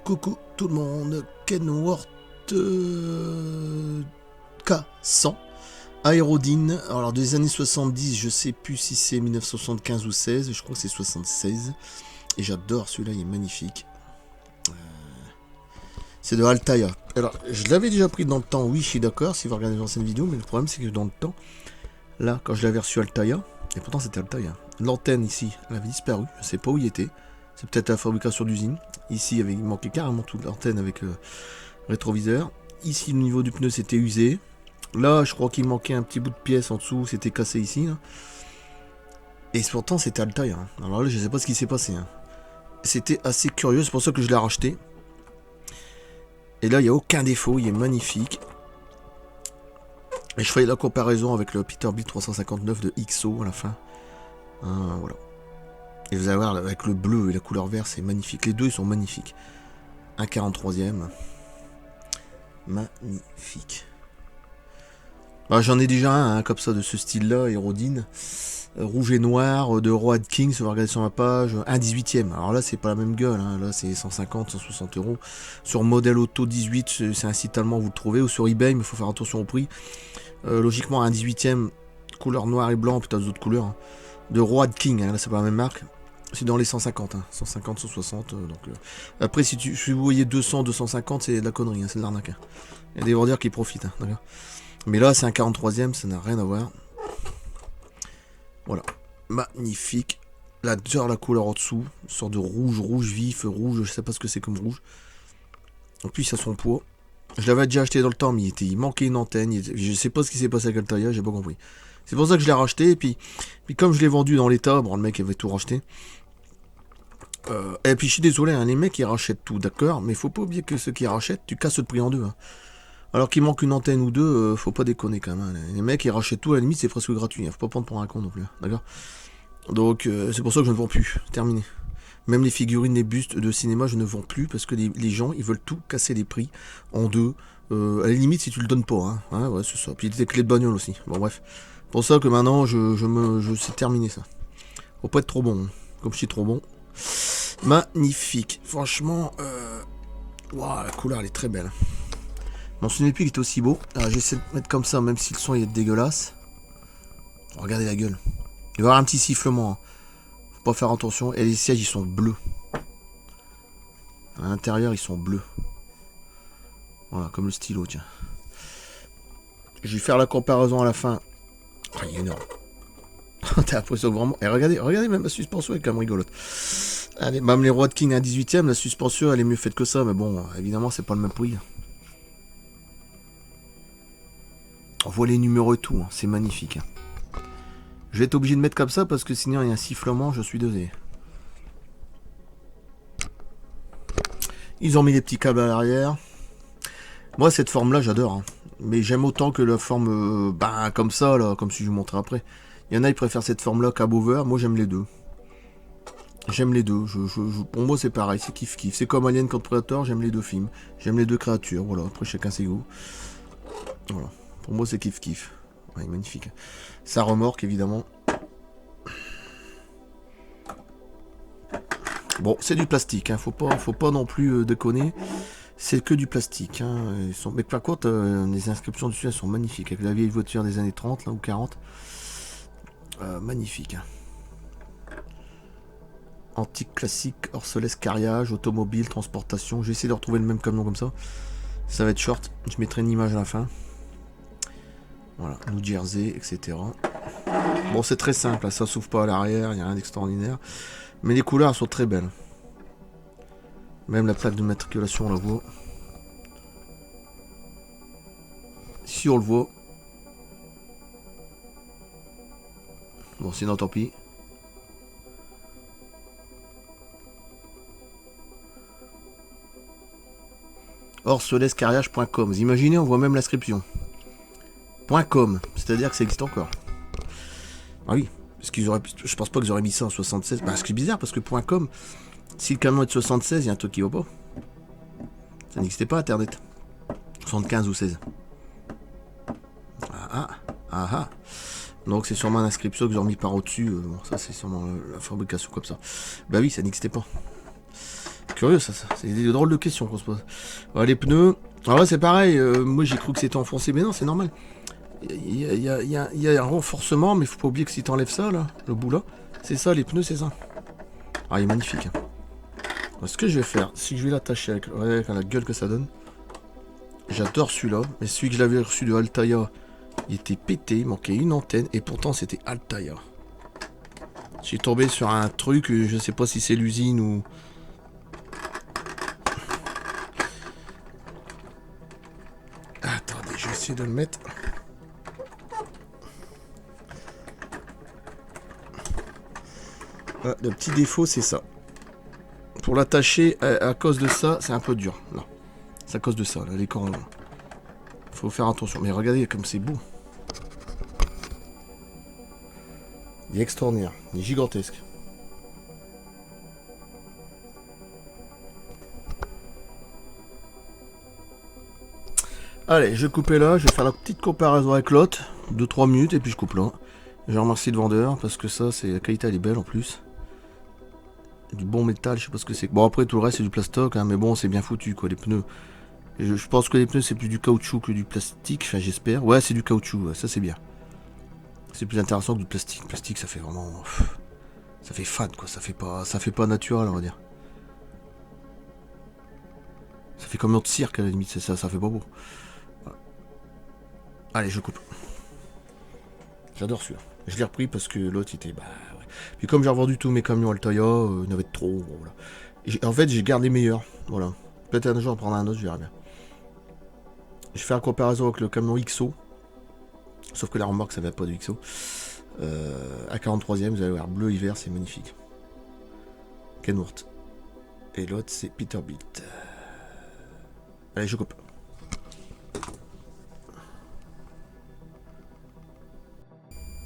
Coucou tout le monde, Kenworth K100 Aérodine. Alors des années 70, je sais plus si c'est 1975 ou 16, je crois que c'est 76. Et j'adore celui-là, il est magnifique. C'est de Altaïa. Alors, je l'avais déjà pris dans le temps, oui, je suis d'accord, si vous regardez les anciennes vidéos, mais le problème c'est que dans le temps, là, quand je l'avais reçu Altaïa, et pourtant c'était Altaïa, l'antenne ici, elle avait disparu, je sais pas où il était. C'est peut-être la fabrication d'usine. Ici, il manquait carrément toute l'antenne avec le rétroviseur. Ici, le niveau du pneu, c'était usé. Là, je crois qu'il manquait un petit bout de pièce en dessous. C'était cassé ici. Là. Et pourtant, c'était Altaïa. Hein. Alors là, je sais pas ce qui s'est passé. Hein. C'était assez curieux. C'est pour ça que je l'ai racheté. Et là, il n'y a aucun défaut. Il est magnifique. Et je ferai la comparaison avec le Peterbilt 359 de XO à la fin. Voilà. Et vous allez voir, avec le bleu et la couleur vert, c'est magnifique. Les deux, ils sont magnifiques. Un 43e. Magnifique. Bah, j'en ai déjà un, comme ça, de ce style-là, Aérodine. Rouge et noir, de Road King, si vous regardez sur ma page. Un 18e. Alors là, c'est pas la même gueule. Hein. Là, c'est 150, 160 euros. Sur Modèle Auto 18, c'est un site allemand, vous le trouvez. Ou sur eBay, mais il faut faire attention au prix. Logiquement, un 18e, couleur noir et blanc, peut-être d'autres couleurs. Hein. De Road King, hein. Là, c'est pas la même marque. C'est dans les 150, hein. 150, 160. Après, si vous voyez 200, 250, c'est de la connerie, hein. C'est de l'arnaque. Hein. Il y a des vendeurs qui profitent. Hein. Mais là, c'est un 43e, ça n'a rien à voir. Voilà. Magnifique. La couleur en dessous. Une sorte de rouge, rouge vif, rouge, je sais pas ce que c'est comme rouge. En plus, il a son poids. Je l'avais déjà acheté dans le temps, mais il manquait une antenne. Je sais pas ce qui s'est passé avec Altaïa, j'ai pas compris. C'est pour ça que je l'ai racheté. Et puis comme je l'ai vendu dans l'état, bon, le mec avait tout racheté. Et puis je suis désolé, hein, les mecs ils rachètent tout, d'accord, mais faut pas oublier que ceux qui rachètent, tu casses le prix en deux. Hein. Alors qu'il manque une antenne ou deux, faut pas déconner quand même. Hein. Les mecs ils rachètent tout, à la limite c'est presque gratuit, hein. Faut pas prendre pour un con non plus, hein, d'accord. Donc c'est pour ça que je ne vends plus, terminé. Même les figurines, les bustes de cinéma, je ne vends plus parce que les gens ils veulent tout casser les prix en deux. À la limite si tu le donnes pas, hein, ouais c'est ça. Puis les clés de bagnole aussi. Bon bref, pour ça que maintenant c'est terminé ça. Faut pas être trop bon, hein. Comme je suis trop bon. Magnifique, franchement, wow, la couleur elle est très belle. Mon souvenez plus qu'il était aussi beau. Alors j'essaie de mettre comme ça, même si le son il est dégueulasse. Regardez la gueule. Il va y avoir un petit sifflement. Hein. Faut pas faire attention. Et les sièges ils sont bleus. À l'intérieur ils sont bleus. Voilà, comme le stylo, tiens. Je vais faire la comparaison à la fin. Oh, il est énorme. T'as l'impression que vraiment. Et regardez même la suspension elle est quand même rigolote. Allez, même les Road King à 18ème, la suspension elle est mieux faite que ça, mais bon, évidemment c'est pas le même prix. On voit les numéros et tout, hein. C'est magnifique. Hein. Je vais être obligé de mettre comme ça parce que sinon il y a un sifflement, je suis désolé. Ils ont mis des petits câbles à l'arrière. Moi cette forme là j'adore, hein. Mais j'aime autant que la forme comme ça, là, comme si je vous montrais après. Il y en a ils préfèrent cette forme là cab over, moi j'aime les deux. J'aime les deux, pour moi c'est pareil, c'est kiff-kiff. C'est comme Alien contre Predator, j'aime les deux films. J'aime les deux créatures, voilà, après chacun ses goûts. Voilà, pour moi c'est kiff-kiff. Ouais, magnifique. Sa remorque évidemment. Bon, c'est du plastique, hein. Faut pas non plus déconner. C'est que du plastique. Hein. Mais par contre, les inscriptions dessus elles sont magnifiques. Avec la vieille voiture des années 30 là, ou 40. Magnifique. Hein. Antique classique, Orsolès carriage, automobile, transportation. J'ai essayé de retrouver le même camion comme ça. Ça va être short. Je mettrai une image à la fin. Voilà, New Jersey, etc. Bon, c'est très simple. Là, ça s'ouvre pas à l'arrière. Il n'y a rien d'extraordinaire. Mais les couleurs sont très belles. Même la plaque de matriculation, on la voit. Si on le voit. Bon, sinon, tant pis. orsolescarriage.com. Vous imaginez, on voit même l'inscription. .com, c'est-à-dire que ça existe encore. Ah oui, parce qu'ils auraient, je pense pas qu'ils auraient mis ça en 76. Bah, ce qui est bizarre, parce que .com, si le camion est de 76, il y a un truc qui va pas. Ça n'existait pas Internet. 75 ou 16. Donc c'est sûrement une inscription qu'ils ont mis par au-dessus. Bon, ça c'est sûrement la fabrication comme ça. Bah oui, ça n'existait pas. Curieux ça. C'est des drôles de questions qu'on se pose. Ouais, les pneus. Alors là c'est pareil, moi j'ai cru que c'était enfoncé, mais non c'est normal. Il y a un renforcement, mais faut pas oublier que si t'enlèves ça là, le bout là, c'est ça, les pneus c'est ça. Ah il est magnifique. Alors, ce que je vais faire, c'est que je vais l'attacher avec la gueule que ça donne. J'adore celui-là, mais celui que je l'avais reçu de Altaïa, il était pété, il manquait une antenne, et pourtant c'était Altaïa. Je suis tombé sur un truc, je sais pas si c'est l'usine ou... Attendez, je vais essayer de le mettre. Ah, le petit défaut, c'est ça. Pour l'attacher, à cause de ça, c'est un peu dur. Non, c'est à cause de ça, là, les cordes. Faut faire attention. Mais regardez comme c'est beau. Il est extraordinaire, il est gigantesque. Allez, je vais couper là, je vais faire la petite comparaison avec l'autre, 2-3 minutes, et puis je coupe là. Je remercie le vendeur, parce que ça, c'est la qualité, elle est belle en plus. Du bon métal, je sais pas ce que c'est. Bon, après, tout le reste, c'est du plastoc, hein, mais bon, c'est bien foutu, quoi, les pneus. Je pense que les pneus, c'est plus du caoutchouc que du plastique, enfin, j'espère. Ouais, c'est du caoutchouc, ouais, ça, c'est bien. C'est plus intéressant que du plastique. Le plastique, ça fait vraiment... Ça fait fade, quoi, ça fait pas naturel, on va dire. Ça fait comme notre cirque, à la limite, c'est ça, ça fait pas beau. Voilà. Allez, je coupe. J'adore celui-là. Je l'ai repris parce que l'autre, il était... Bah, ouais. Puis comme j'ai revendu tous mes camions Altaïa, il y en avait trop, bon, voilà. En fait, j'ai gardé les meilleurs, voilà. Peut-être un jour, en prendre un autre, je verrai bien. Je fais la comparaison avec le camion XO. Sauf que la remorque, ça va pas de XO. À 43ème, vous allez voir, bleu hiver, c'est magnifique. Kenworth. Et l'autre, c'est Peterbilt. Allez, je coupe.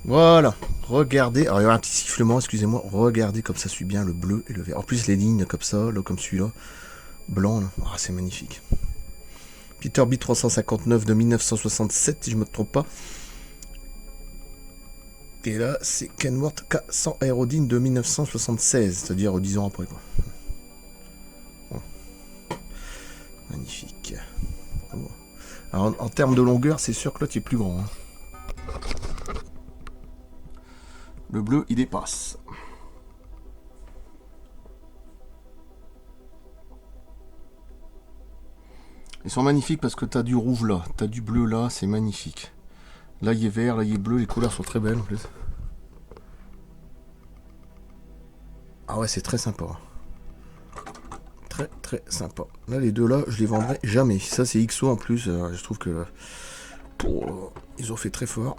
Voilà, regardez. Alors, il y a un petit sifflement, excusez-moi. Regardez comme ça suit bien le bleu et le vert. En plus, les lignes comme ça, là, comme celui-là. Blanc, là. Oh, c'est magnifique. Peterbilt 359 de 1967, si je me trompe pas. Et là, c'est Kenworth K100 Aerodyne de 1976, c'est-à-dire 10 ans après, quoi. Bon. Magnifique. Bon. Alors, en termes de longueur, c'est sûr que l'autre est plus grand. Hein. Le bleu, il dépasse. Ils sont magnifiques parce que tu as du rouge là, tu as du bleu là, c'est magnifique. Là, il est vert, là, il est bleu, les couleurs sont très belles en plus. Ah ouais, c'est très sympa. Très très sympa. Là, les deux là, je les vendrai jamais. Ça, c'est XO en plus. Je trouve que ils ont fait très fort.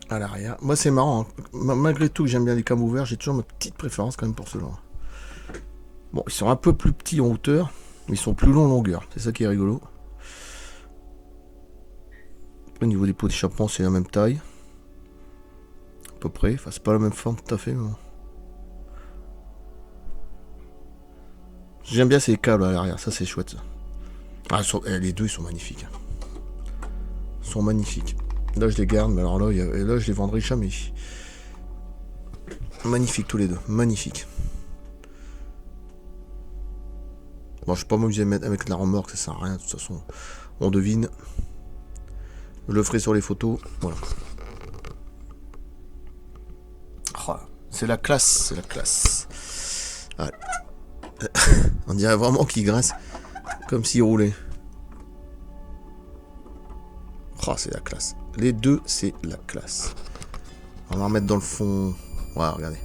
À l'arrière. Moi, c'est marrant. Hein. Malgré tout, que j'aime bien les cams ouverts, j'ai toujours ma petite préférence quand même pour ceux-là. Bon, ils sont un peu plus petits en hauteur, mais ils sont plus longs en longueur. C'est ça qui est rigolo. Au niveau des pots d'échappement, c'est la même taille. À peu près. Enfin, c'est pas la même forme tout à fait, mais bon. J'aime bien ces câbles à l'arrière, ça c'est chouette. Ça. Ah, les deux ils sont magnifiques. Ils sont magnifiques. Là je les garde, mais alors là, là je les vendrai jamais. Magnifiques tous les deux, magnifiques. Bon, je sais pas m'amuser avec la remorque, ça sert à rien, de toute façon. On devine. Je le ferai sur les photos, voilà. Oh, c'est la classe, c'est la classe. Voilà. On dirait vraiment qu'il grince comme s'il roulait. Oh, c'est la classe. Les deux, c'est la classe. On va en remettre dans le fond. Ouais, regardez.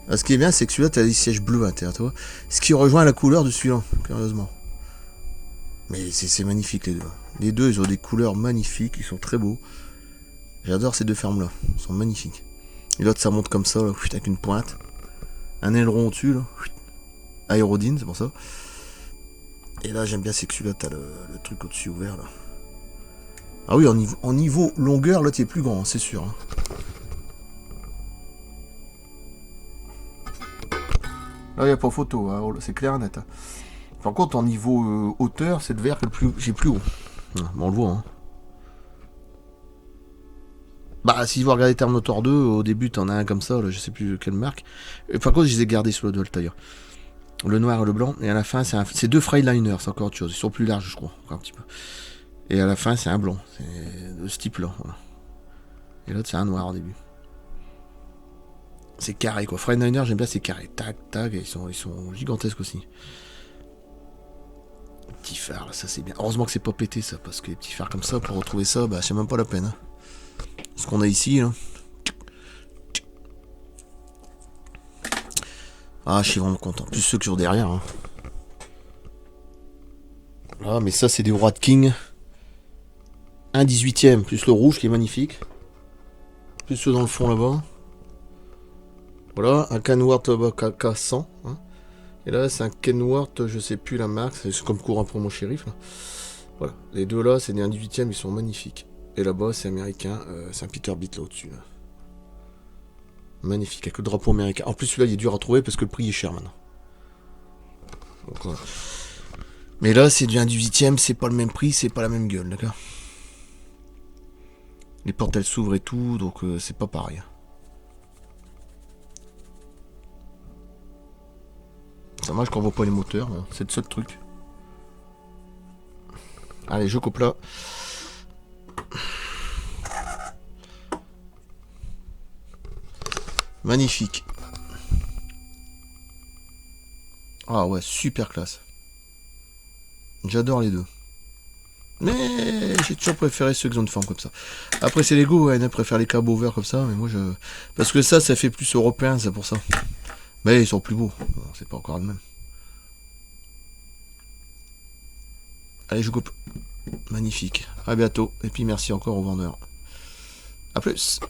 Là, ce qui est bien, c'est que celui-là, tu as des sièges bleus à l'intérieur, toi. Ce qui rejoint la couleur de celui-là, curieusement. Mais c'est magnifique, les deux. Les deux, ils ont des couleurs magnifiques, ils sont très beaux. J'adore ces deux fermes-là. Ils sont magnifiques. Et l'autre, ça monte comme ça, là, avec une pointe. Un aileron au-dessus, là. Aérodyne, c'est pour ça. Et là, j'aime bien, c'est que celui-là, t'as le truc au-dessus ouvert, là. Ah oui, en niveau longueur, l'autre est plus grand, c'est sûr. Hein. Là, il n'y a pas photo, hein, c'est clair et net. Hein. Par contre, en niveau hauteur, c'est le vert que j'ai plus haut. Ouais, bon, on le voit. Hein. Bah, si vous regardez Terminator 2, au début, t'en as un comme ça, là, je sais plus quelle marque. Et par contre, je les ai gardés sur le de Altaïa. Le noir et le blanc. Et à la fin, c'est deux Freightliner, c'est encore autre chose. Ils sont plus larges, je crois, encore un petit peu. Et à la fin, c'est un blanc. C'est de ce type-là, voilà. Et l'autre, c'est un noir au début. C'est carré, quoi. Freightliner, j'aime bien, c'est carré. Tac, tac, et ils sont gigantesques aussi. Petit phare, là, ça c'est bien. Heureusement que c'est pas pété, ça, parce que les petits phares comme ça, pour retrouver ça, bah, c'est même pas la peine. Hein. Ce qu'on a ici, là. Ah, je suis vraiment content. Plus ceux qui sont derrière. Hein. Ah, mais ça, c'est des rois de King. Un 18ème, plus le rouge qui est magnifique. Plus ceux dans le fond là-bas. Voilà, un Kenworth K100. Hein. Et là, c'est un Kenworth, je sais plus la marque. C'est comme courant pour mon shérif. Là. Voilà, les deux là, c'est des 1 18ème, ils sont magnifiques. Et là-bas, c'est américain. C'est un Peterbilt là au-dessus. Là. Magnifique, avec le drapeau américain. En plus, celui-là, il est dur à trouver parce que le prix est cher maintenant. Donc, voilà. Mais là, c'est du 1 18ème, c'est pas le même prix, c'est pas la même gueule, d'accord. Les portes, elles s'ouvrent et tout, donc c'est pas pareil. C'est dommage qu'on voit pas les moteurs, bon, c'est le seul truc. Allez, je coupe là. Magnifique. Ah ouais, super classe. J'adore les deux. Mais j'ai toujours préféré ceux qui ont une forme comme ça. Après c'est Lego, ouais, je préfère les cabos verts comme ça, mais moi je... Parce que ça fait plus européen, c'est pour ça. Mais ils sont plus beaux, bon, c'est pas encore le même. Allez, je coupe. Magnifique. À bientôt, et puis merci encore au vendeur. A plus.